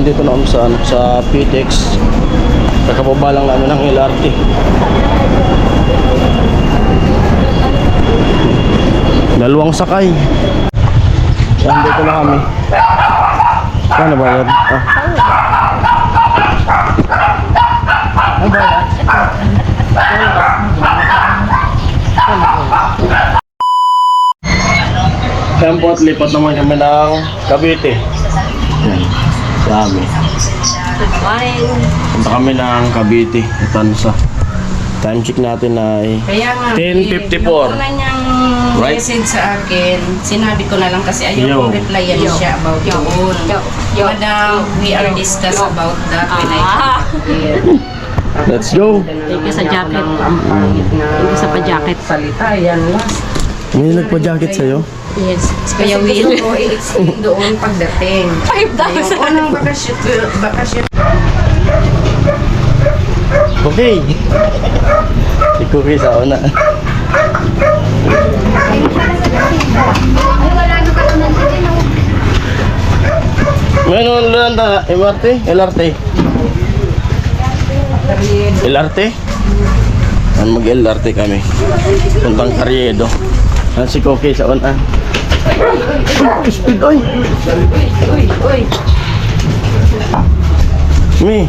Nandito na kami sa PTX. Kakababa lang namin ng LRT. Dalawang sakay. Nandito na kami. Ano ba yan? Ano ba yan? Kaya po at lipat naman kami ng Cavite. Yan. Dami. Punta kami ng Cavite. Tansa. Time check natin ay 10:54. Una niyang message sa akin, sinabi ko na lang kasi ayaw kong replyan siya about yun. Madam, we are discuss about that when I Let's go. Thank you sa jacket. Ang pangit na Thank you sa pa-jacket. salita. Yan, last. May nagpa-jacket sa'yo? Yes. Kaya Kaya gusto Will. ko i-explain doon pagdating. 5,000. Yung unang bakasyon. Okay. Si Cookie sa una. Meron lang ta MRT, LRT. LRT? Mag-LRT kami. Puntang Carriedo. Si Cookie sa una. Speed, oy! Uy. Me.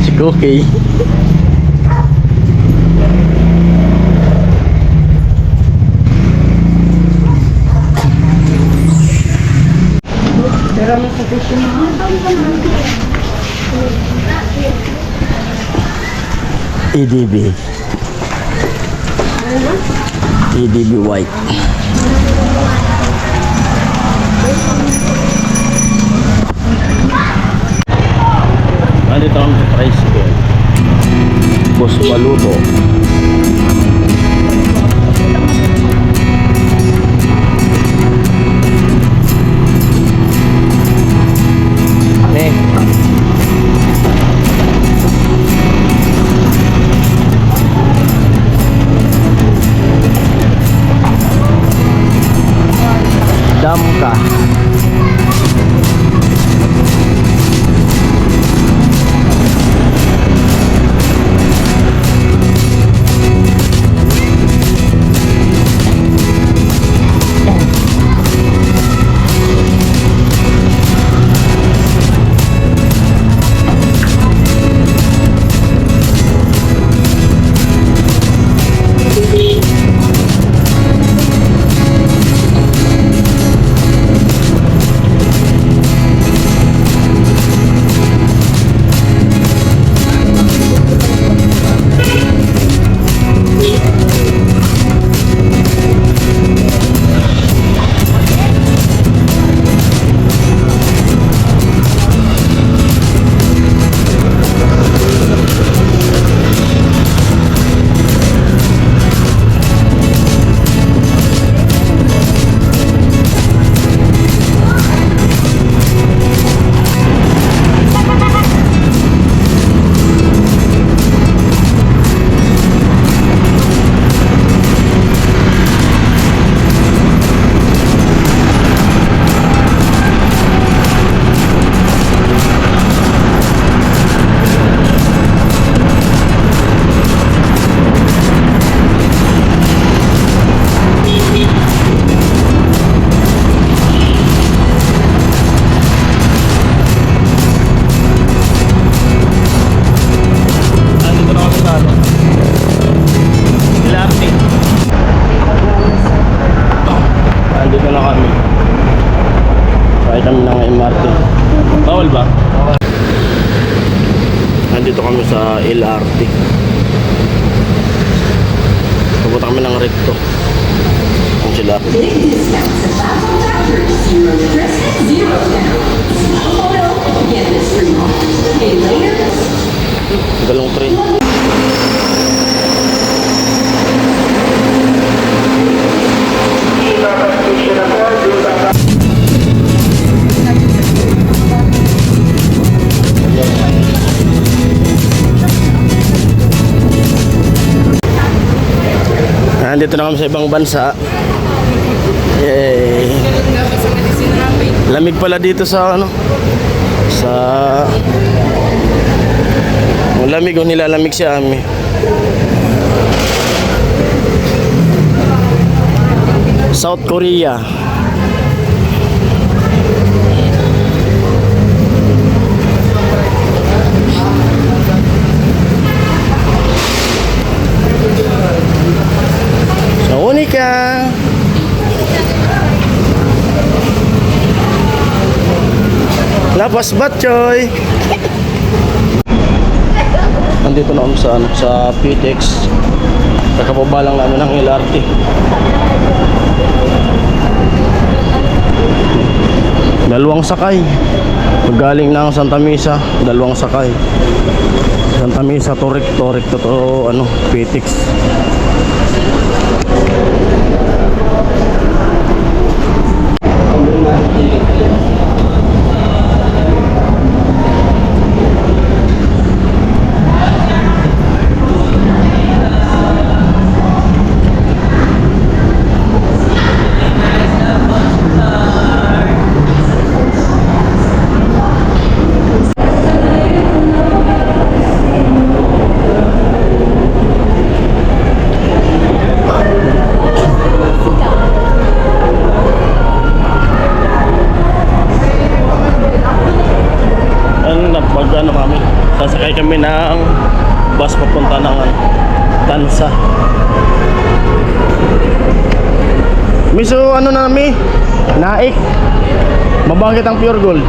Si Cookie. EDB. EDB White. Nandito kami sa tricycle. Boss Baluto. Damka. Nandito kami sa LRT. Pupunta kami ng Recto. Ang sila. Galong train. Nandito na kami sa ibang bansa. Yay. Lamig pala dito sa ano? Sa lamig o nilalamig si Ami. South Korea. Monica. Lapas Batchoy. Nandito na kami sa, sa PTX. Kakababa lang namin ng LRT. Dalawang sakay. Galing ng Santa Mesa, dalawang sakay. Santa Mesa, Torik to ano, PTX. Ano kami, sasakay kami ng bus papunta ng Tansa. Miso ano na mi? Naik. Mabangkit ang Pure Gold.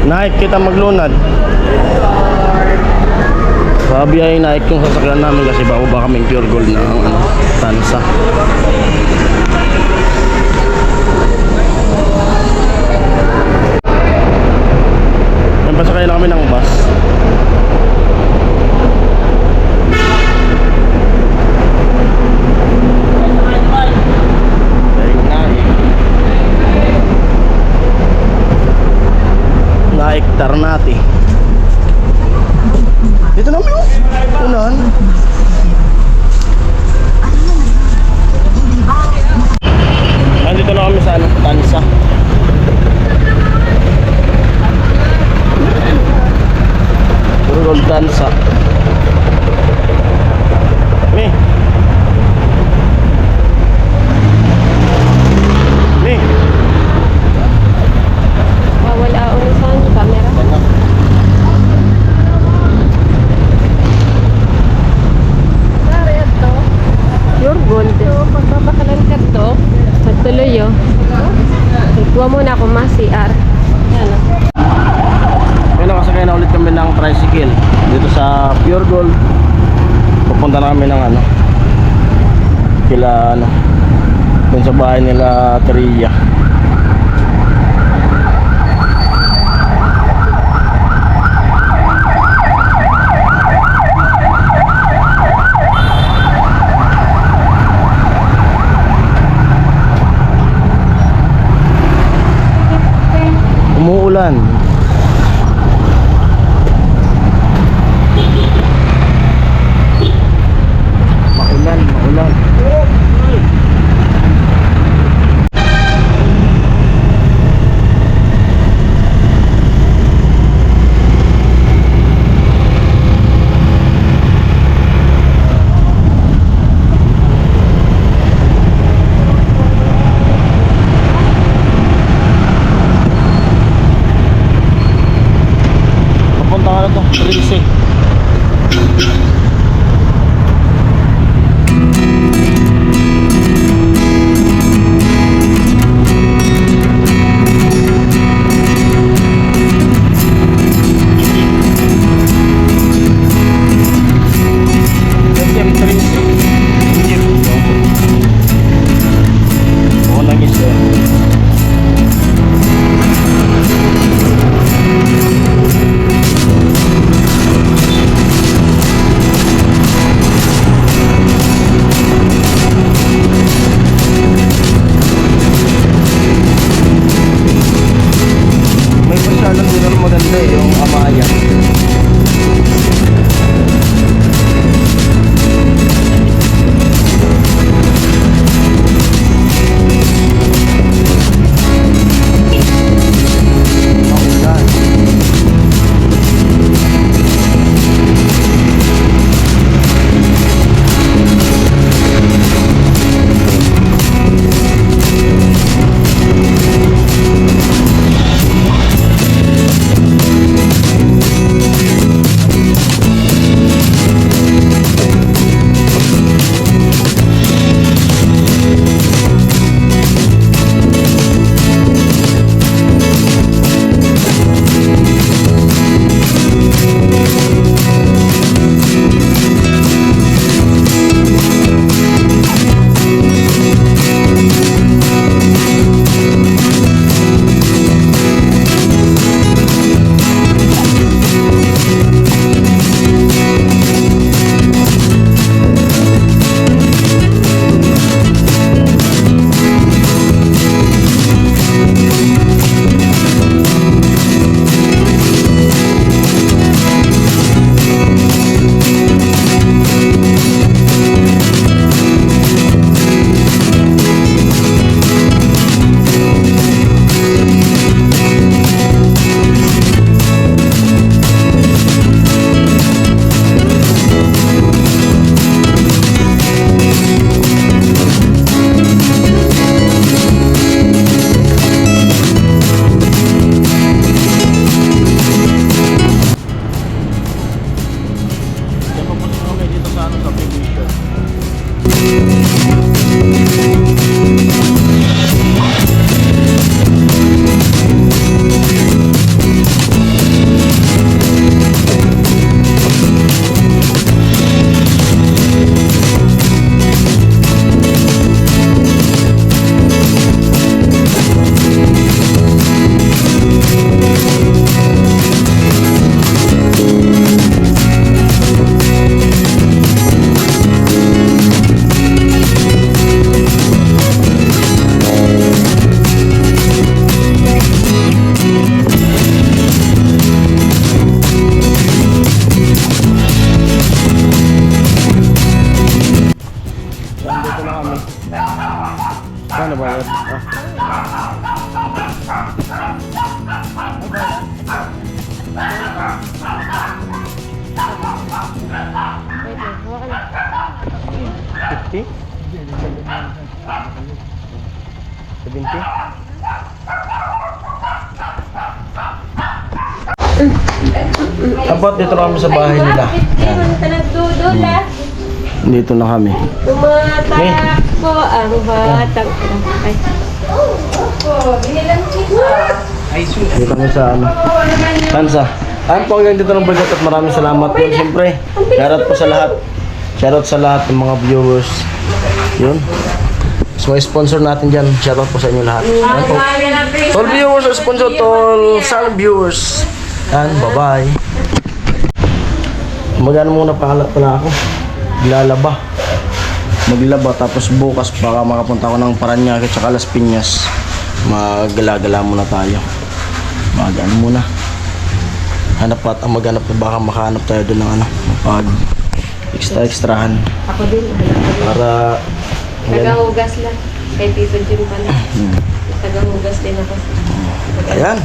Naik kita maglunad. Sabi ay naik yung sasakyan namin kasi bababa kaming Pure Gold ng Tansa. Pasakay na kami ng bus. Naik Ternate. Dito na mo. Unahan. Nandito na kami sa ano, Tansa. Pure Tansa. Mi. Mi. Wala urusan kamera. Sorry ato. Pure Gold. So, pagbabakalan ka to, magtuloy yo. Ikuha muna ako ma-CR. Yan o. Kaya nakasakay na ulit kami ng tricycle dito sa Pure Gold. Pupunta na kami ng ano, kila ano, dun sa bahay nila Tria. Umuulan. Maulan. kami. Paano ba yun? Ah. Wait lang, hawakan na. 50? 70? Dapat dito na kami sa bahay nila. Dito na kami. Tumatakbo ang batang. Ay, Dito kami sa ano. Kansa. Ayun po hanggang dito ng vlog at maraming salamat po. Siyempre, shoutout po sa lahat. Shoutout sa lahat ng mga viewers. Yun. So, mga sponsor natin dyan. Shoutout po sa inyo lahat. Ayan po. All viewers are sponsor to all Salem viewers. Yan, bye-bye. Magano muna pala ako. Lalaba. Maglaba tapos bukas baka makapunta ako ng Parañaque at Las Piñas. Maggala-gala muna tayo. Magano muna. Hanap at maghanap baka makahanap tayo doon ng ano, pag extrahan Ako din. para Tagahugas lang. Kay Tito Jim pala. Tagahugas din ako. ayan.